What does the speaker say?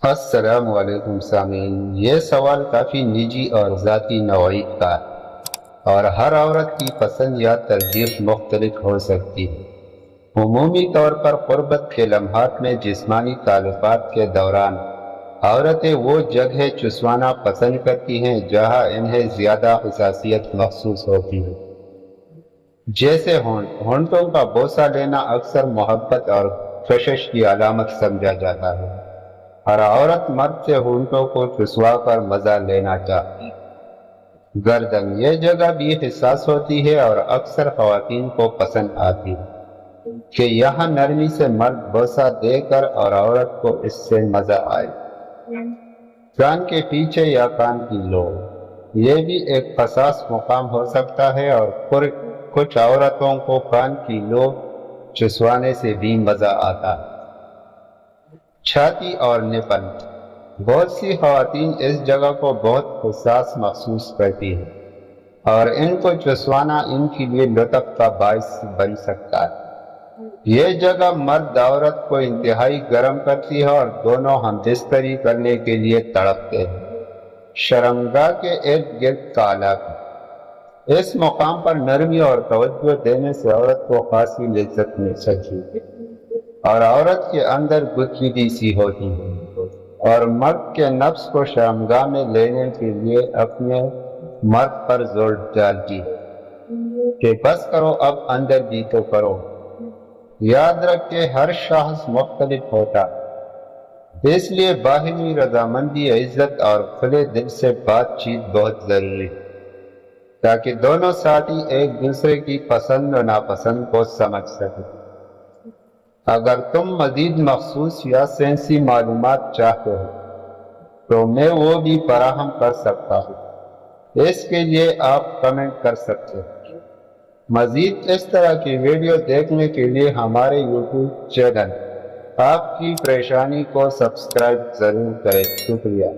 السلام علیکم سامعین، یہ سوال کافی نجی اور ذاتی نوعیت کا ہے اور ہر عورت کی پسند یا ترجیح مختلف ہو سکتی ہے۔ عمومی طور پر قربت کے لمحات میں جسمانی تعلقات کے دوران عورتیں وہ جگہیں چسوانا پسند کرتی ہیں جہاں انہیں زیادہ حساسیت محسوس ہوتی ہے، جیسے ہونٹوں کا بوسہ لینا اکثر محبت اور کشش کی علامت سمجھا جاتا ہے۔ ہر عورت مرد سے ہونٹوں کو چسوا کر مزہ لینا چاہتی ہے۔ گردن یہ جگہ بھی حساس ہوتی ہے اور اکثر خواتین کو پسند آتی ہے کہ یہاں نرمی سے مرد بوسہ دے کر اور عورت کو اس سے مزہ آئے۔ کان کے پیچھے یا کان کی لو یہ بھی ایک حساس مقام ہو سکتا ہے اور کچھ عورتوں کو کان کی لو چسوانے سے بھی مزہ آتا ہے۔ چھاتی اور نپل بہت سی خواتین اس جگہ کو بہت حساس محسوس کرتی ہیں اور ان کو چسوانا ان کے لیے لطف کا باعث بن سکتا ہے۔ یہ جگہ مرد عورت کو انتہائی گرم کرتی ہے اور دونوں ہم بستری کرنے کے لیے تڑپتے ہیں۔ شرمگاہ کے ارد گرد کا علاقہ اس مقام پر نرمی اور توجہ دینے سے عورت کو خاصی لذت مل سکتی ہے اور عورت کے اندر گدگدی سی ہوتی ہے اور مرد کے نفس کو شرمگاہ میں لینے کے لیے اپنے مرد پر زور ڈالتی ہے کہ بس کرو، اب اندر بھی تو کرو۔ یاد رکھ کہ ہر شخص مختلف ہوتا ہے، اس لیے باہمی رضامندی، عزت اور کھلے دل سے بات چیت بہت ضروری ہے تاکہ دونوں ساتھی ایک دوسرے کی پسند و ناپسند کو سمجھ سکیں۔ اگر تم مزید مخصوص یا سینسی معلومات چاہتے ہو تو میں وہ بھی فراہم کر سکتا ہوں، اس کے لیے آپ کمنٹ کر سکتے ہیں۔ مزید اس طرح کی ویڈیو دیکھنے کے لیے ہمارے یوٹیوب چینل آپ کی پریشانی کو سبسکرائب ضرور کریں۔ شکریہ۔